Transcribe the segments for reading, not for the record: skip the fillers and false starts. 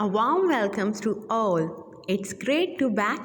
A warm welcome to all. It's great to back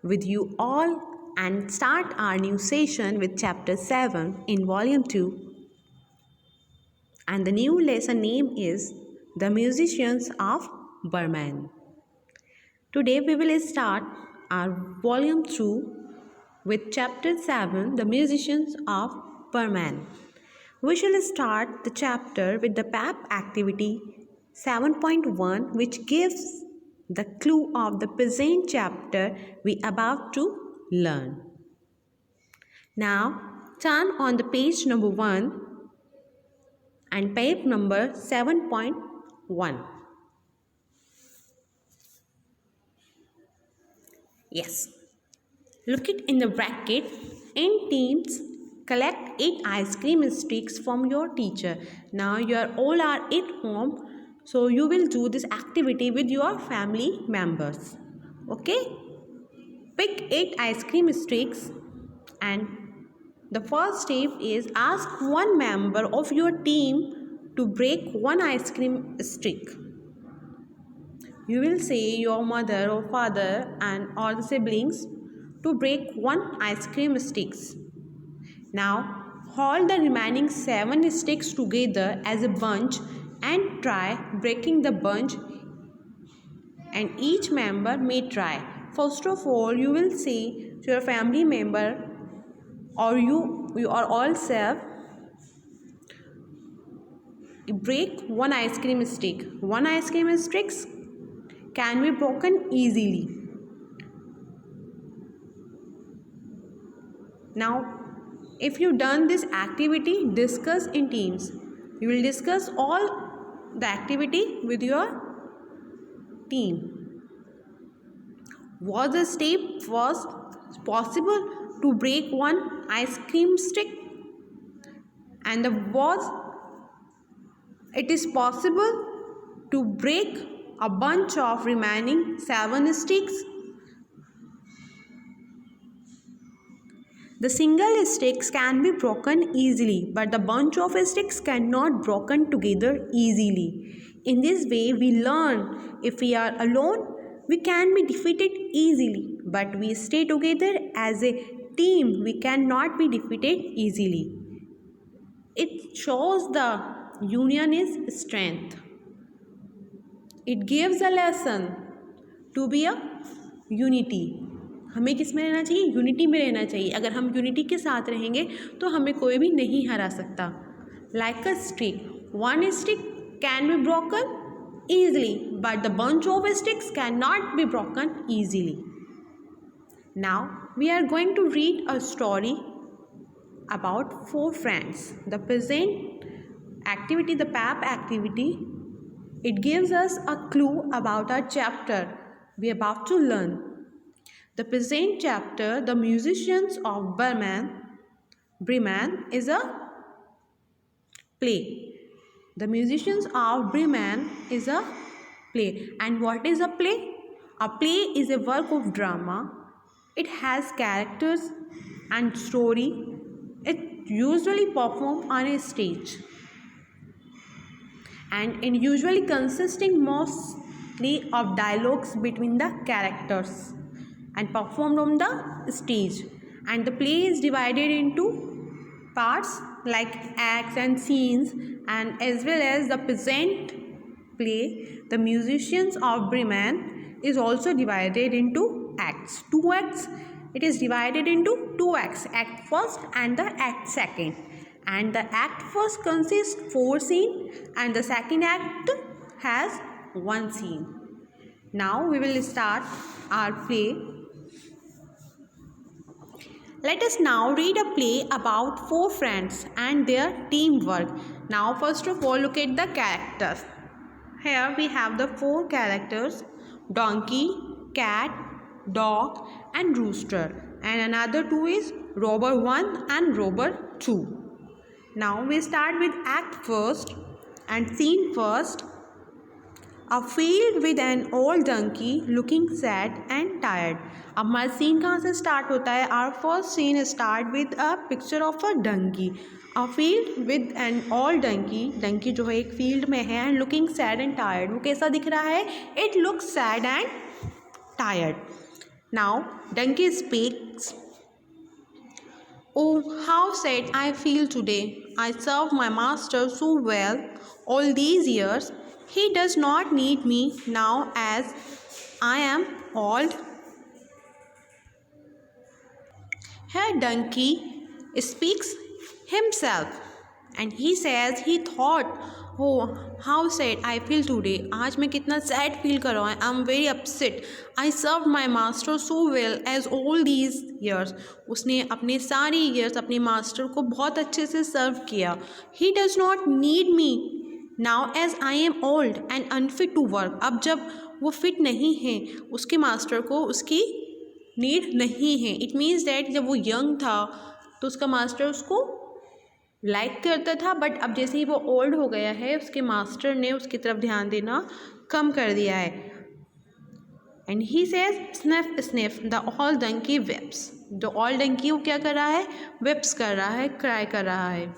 with you all and start our new session with chapter 7 in volume 2. And the new lesson name is The Musicians of Burman. Today we will start our volume 2 with chapter 7 The Musicians of Burman. We shall start the chapter with the PAP activity 7.1, which gives the clue of the present chapter we about to learn. Now turn on the page number 1 and page number 7.1. Yes. Look it in the bracket. In teams, collect 8 ice cream sticks from your teacher. Now you all are at home, so you will do this activity with your family members. Okay? Pick 8 ice cream sticks, and the first step is ask one member of your team to break one ice cream stick. You will say your mother or father and all the siblings to break one ice cream sticks. Now hold the remaining 7 sticks together as a bunch and try breaking the bunch, and each member may try. First of all, you will say to your family member or you are all self, break one ice cream stick. One ice cream sticks can be broken easily. Now if you done this activity, discuss in teams. You will discuss all the activity with your team. Was the step was possible to break one ice cream stick? And it is possible to break a bunch of remaining 7 sticks? The single sticks can be broken easily, but the bunch of sticks cannot broken together easily. In this way, we learn if we are alone, we can be defeated easily, but we stay together as a team, we cannot be defeated easily. It shows the union is strength. It gives a lesson to be a unity. हमें किस में रहना चाहिए? Unity में रहना चाहिए. अगर हम यूनिटी के साथ रहेंगे तो हमें कोई भी नहीं हरा सकता. Like a stick, one stick can be broken easily, but the bunch of sticks cannot be broken easily. Now we are going to read a story about 4 friends. The present activity, the PAP activity, it gives us a clue about our chapter we are about to learn. The present chapter, The Musicians of Bremen, is a play. The Musicians of Bremen is a play. And what is a play? A play is a work of drama. It has characters and story. It usually performed on a stage, and it usually consisting mostly of dialogues between the characters and performed on the stage. And the play is divided into parts like acts and scenes, and as well as the present play, The Musicians of Bremen, is also divided into acts. 2 acts. It is divided into 2 acts, act first and the act second. And the act first consists 4 scenes and the second act has 1 scene. Now we will start our play. Let us now read a play about 4 friends and their teamwork. Now first of all, look at the characters. Here we have the 4 characters: donkey, cat, dog and rooster. And another 2 is robber 1 and robber 2. Now we start with act first and scene first. A field with an old donkey looking sad and tired. अब हमारा scene कहाँ से start होता है? Our first scene start with a picture of a donkey. A field with an old donkey. donkey जो है एक field में है and looking sad and tired. वो कैसा दिख रहा है? It looks sad and tired. Now donkey speaks. Oh, how sad I feel today. I served my master so well all these years. He does not need me now as I am old. Here donkey speaks himself and he says he thought, oh how sad I feel today. आज मैं कितना sad feel कर रहा हूँ. I am very upset. I served my master so well as all these years. उसने अपने सारे years अपने master को बहुत अच्छे से serve किया. He does not need me now as I am old and unfit to work. अब जब वो fit नहीं है उसके master को उसकी नीड नहीं है. इट मीन्स डैट जब वो यंग था तो उसका मास्टर उसको लाइक करता था, बट अब जैसे ही वो ओल्ड हो गया है उसके मास्टर ने उसकी तरफ ध्यान देना कम कर दिया है. And he says sniff sniff the all donkey weeps. The all donkey वो क्या कर रहा है? वेप्स कर रहा है, क्राई कर रहा है.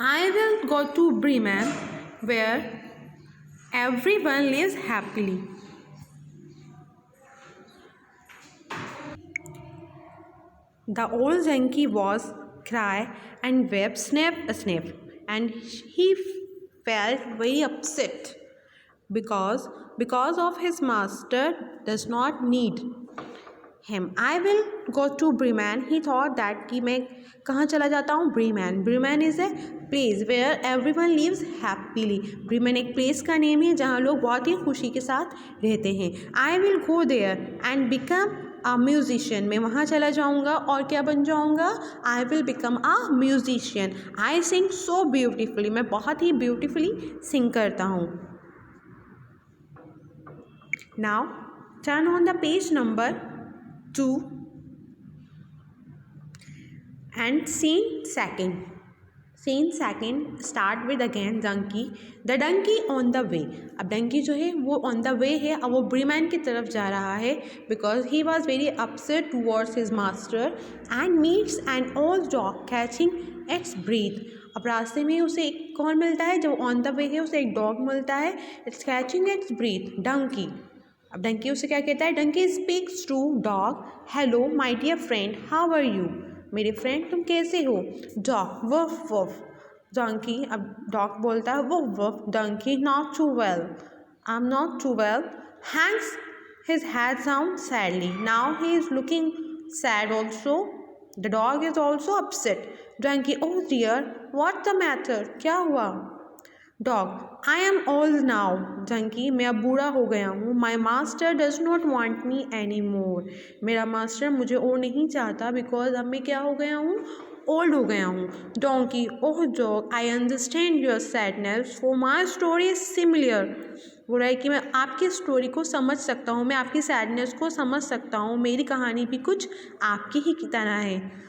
I will go to Bremen where everyone lives happily. The old donkey was cry and wept, snap, snap, and he felt very upset because of his master does not need him. I will go to Bremen. He thought that कि मैं कहाँ चला जाता हूँ? Bremen. Bremen is a place where everyone lives happily. Bremen एक place का name है जहाँ लोग बहुत ही खुशी के साथ रहते हैं. I will go there and become a musician. मैं वहाँ चला जाऊँगा और क्या बन जाऊँगा? I will become a musician. I sing so beautifully. मैं बहुत ही beautifully sing करता हूँ. Now turn on the page number 2 and scene second. Scene second start with again donkey. The donkey on the way. अब donkey जो है वो on the way है. अब वो ब्रीमैन की तरफ जा रहा है because he was very upset towards his master and meets an old dog catching its breath. अब रास्ते में उसे एक कौन मिलता है? जब on the way है उसे एक डॉग मिलता है. It's catching its breath. donkey. अब donkey उसे क्या कहता है? donkey speaks to dog. Hello my dear friend, how are you? मेरे फ्रेंड तुम कैसे हो? Dog Waqf woof. डंकी अब डॉग बोलता है woof woof. Donkey not too well. I am not too well. Hangs his head down sadly. Now he is looking sad also. The dog is also upset. Donkey oh dear what the matter? क्या हुआ? Dog I am old now. Donkey मैं अब बूढ़ा हो गया हूँ. My master does not want me any more. मेरा मास्टर मुझे और नहीं चाहता बिकॉज अब मैं क्या हो गया हूँ? ओल्ड हो गया हूँ. Donkey oh dog I understand your sadness for my story is similar. बोल रहा है कि मैं आपकी स्टोरी को समझ सकता हूँ, मैं आपकी सैडनेस को समझ सकता हूँ, मेरी कहानी भी कुछ आपकी ही की तरह है.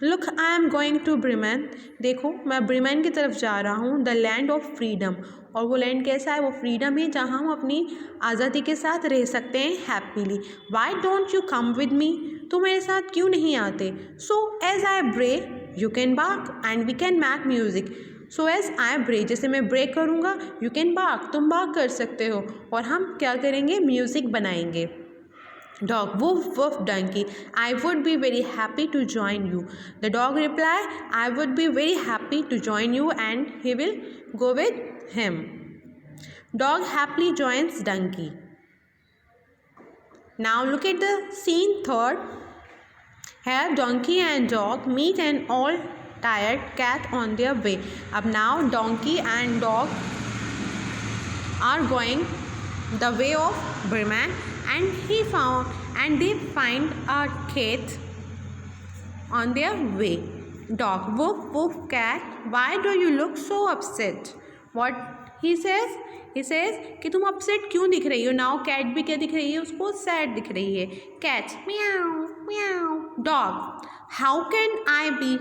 Look I am going to Bremen. देखो मैं ब्रीमैन की तरफ जा रहा हूँ. The land of freedom. और वो लैंड कैसा है? वो फ्रीडम है जहाँ हम अपनी आज़ादी के साथ रह सकते हैं happily. Y don't you come with me? तो मेरे साथ क्यों नहीं आते? सो as I bray you can bark and we can make music. So as I bray जैसे मैं ब्रेक करूँगा, यू कैन बार्क तुम बार्क कर सकते हो और हम क्या करेंगे? म्यूज़िक बनाएंगे. Dog woof woof donkey. I would be very happy to join you. The dog replied, I would be very happy to join you and he will go with him. Dog happily joins donkey. Now look at the scene third. Here donkey and dog meet an all tired cat on their way. अब now donkey and dog are going the way of Bremen. And they find a cat on their way. Dog woof woof cat, why do you look so upset? What he says? He says कि तुम upset क्यों दिख रही हो? Now cat भी क्या दिख रही है? उसको sad दिख रही है. Cat meow meow. Dog how can I be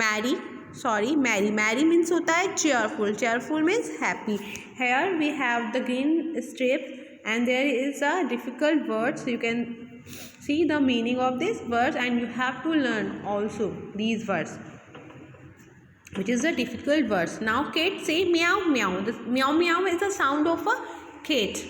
Mary sorry, merry means होता है cheerful means happy. Here we have the green strip and there is a difficult word, so you can see the meaning of this words and you have to learn also these words, which is a difficult words. Now cat say meow meow. The meow meow is the sound of a cat.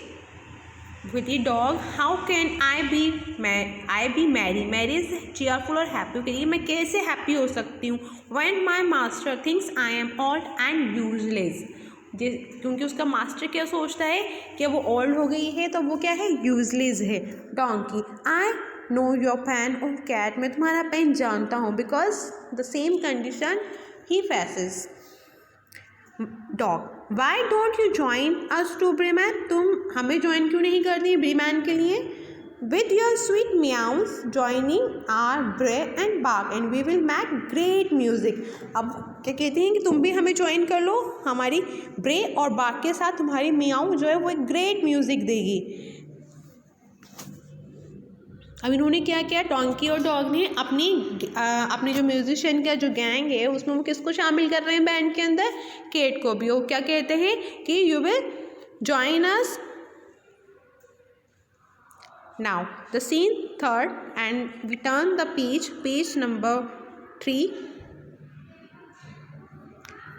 With the dog, how can I be merry? Merry is cheerful और happy. कहिए मैं कैसे happy हो सकती हूँ? When my master thinks I am old and useless. क्योंकि उसका master क्या सोचता है कि वो ओल्ड हो गई है, तो वो क्या है, यूजलेस है. Donkey, I know your pain. और कैट, मैं तुम्हारा पेन जानता हूँ. बिकॉज द सेम कंडीशन ही faces. Dog, why don't you join us to Bremen. तुम हमें ज्वाइन क्यों नहीं करती ब्रीमैन के लिए. With your sweet meows joining our bray and bark and we will make great music. अब क्या कहते हैं कि तुम भी हमें ज्वाइन कर लो, हमारी ब्रे और बाग के साथ तुम्हारी म्याऊ जो है वो एक ग्रेट म्यूजिक देगी. अब इन्होंने क्या किया, डोंकी और डॉग ने अपनी जो म्यूजिशियन का जो गैंग है उसमें वो किसको शामिल कर रहे हैं बैंड के अंदर, केट को भी. वो क्या कहते हैं कि you will join us. Now the scene third and we turn the page number 3.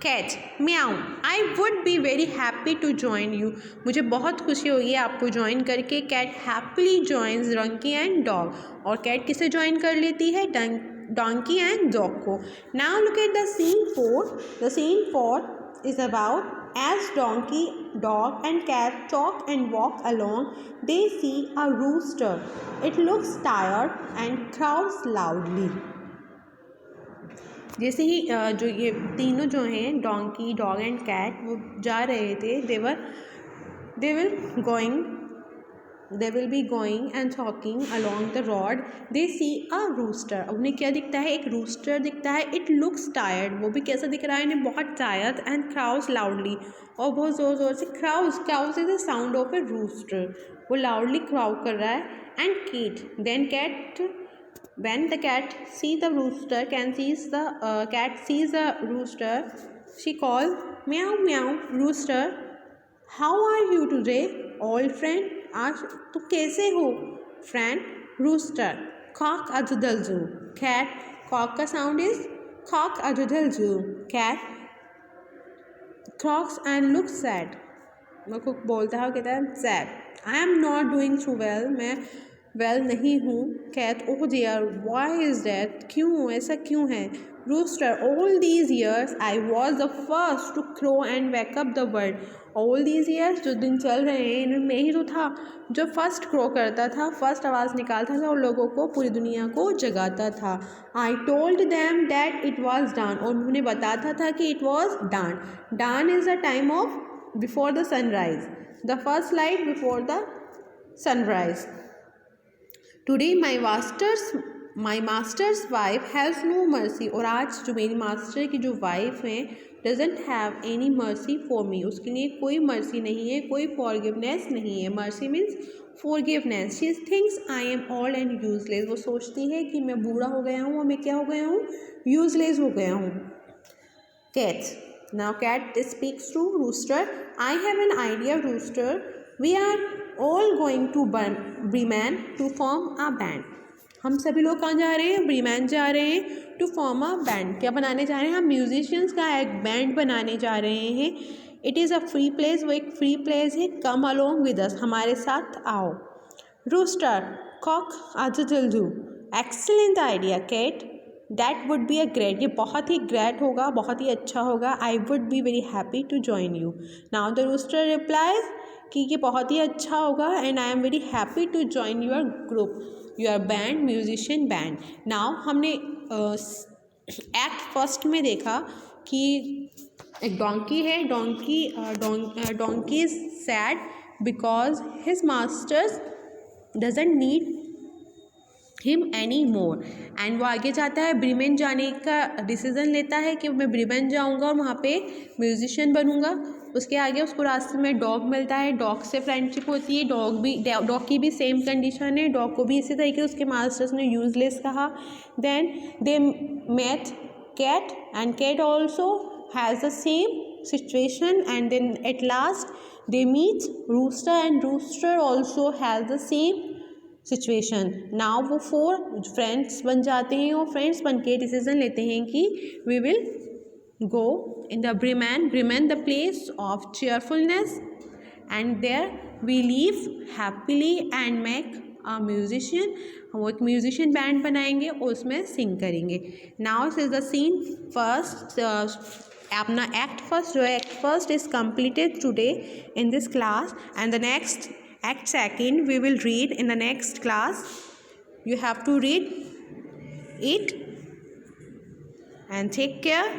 Cat, meow, I would be very happy to join you. मुझे बहुत खुशी होगी आपको ज्वाइन करके. Cat happily joins donkey and dog. और cat किसे join कर लेती है, डोंकी एंड डॉग को. Now look at the scene 4. The scene 4 is about as donkey, dog and cat talk and walk along, they see a rooster. It looks tired and crows loudly. जैसे ही जो ये तीनों जो हैं, donkey, dog and cat, वो जा रहे थे, they will be going and talking along the road. They see a rooster. उन्हें क्या दिखता है, एक रूस्टर दिखता है. It looks tired. वो भी कैसा दिख रहा है, इन्हें बहुत tired. And crows loudly. और बहुत ज़ोर ज़ोर से crows is the sound of a rooster. वो loudly crow कर रहा है. And when the cat sees the rooster, cat sees the rooster, she calls, meow meow rooster, how are you today old friend. आज तुम कैसे हो friend. Rooster, cock a doodle doo. Cat, cock का sound is cock a doodle doo. Cat croaks and look sad. मैं को बोलता है, कहता है sad. I am not doing so well. मैं वेल नहीं हूँ. Cat, oh dear, why is that. क्यों, ऐसा क्यों है. Rooster, all these years I was the first to crow and wake up the world. All these years, जो दिन चल रहे हैं, इनमें मैं ही तो था जो फर्स्ट क्रो करता था, फर्स्ट आवाज़ निकालता था और लोगों को, पूरी दुनिया को जगाता था. I told them that it was dawn. और उन्होंने बताता था कि it was dawn. Dawn is the time of before the sunrise, the first light before the sunrise. Today my master's wife has no mercy. और आज जो मेरी master की जो वाइफ हैं, doesn't have any mercy for me. उसके लिए कोई मर्सी नहीं है, कोई फॉरगिवनेस नहीं है. Mercy means forgiveness. She thinks I am old and useless. वो सोचती है कि मैं बूढ़ा हो गया हूँ और मैं क्या हो गया हूँ, यूजलेस हो गया हूँ. Cat, now cat speaks to rooster. I have an idea rooster. We are all going to Bremen to form a band. हम सभी लोग कहाँ जा रहे हैं, ब्रीमैन जा रहे हैं. टू फॉर्म अ बैंड, क्या बनाने जा रहे हैं हम, म्यूजिशियंस का एक बैंड बनाने जा रहे हैं. It is a free place. वो एक फ्री प्लेस है. कम अलोंग विद अस, हमारे साथ आओ. Rooster, cock a doodle doo. Excellent idea cat. That would be a great. ये बहुत ही ग्रेट होगा, बहुत ही अच्छा होगा. I would be very happy to join you. Now the rooster replies कि ये बहुत ही अच्छा होगा and I am very happy to join your group, your band, musician band. Now हमने एक्ट फर्स्ट में देखा कि एक डोंकी है. Donkey is sad because his masters doesn't need him any more. And वो आगे जाता है, ब्रीमेन जाने का डिसीज़न लेता है कि मैं ब्रीमेन जाऊँगा और वहाँ पे म्यूजिशियन बनूँगा. उसके आगे उसको रास्ते में डॉग मिलता है. डॉग से फ्रेंडशिप होती है. डॉग की भी सेम कंडीशन है. डॉग को भी इसी तरीके से उसके मास्टर्स ने यूजलेस कहा. Then they met cat, and cat also has the same situation, and then at last they meet rooster, and rooster also has the same situation. Now वो 4 फ्रेंड्स बन जाते हैं और फ्रेंड्स बन के डिसीजन लेते हैं कि we will go in the Bremen the place of cheerfulness, and there we live happily and make a musician. वो एक म्यूजिशियन बैंड बनाएंगे और उसमें सिंग करेंगे. Now is the scene first. अपना एक्ट फर्स्ट जो है, act first is completed today in this class, and the next act second we will read in the next class. You have to read it, and take care.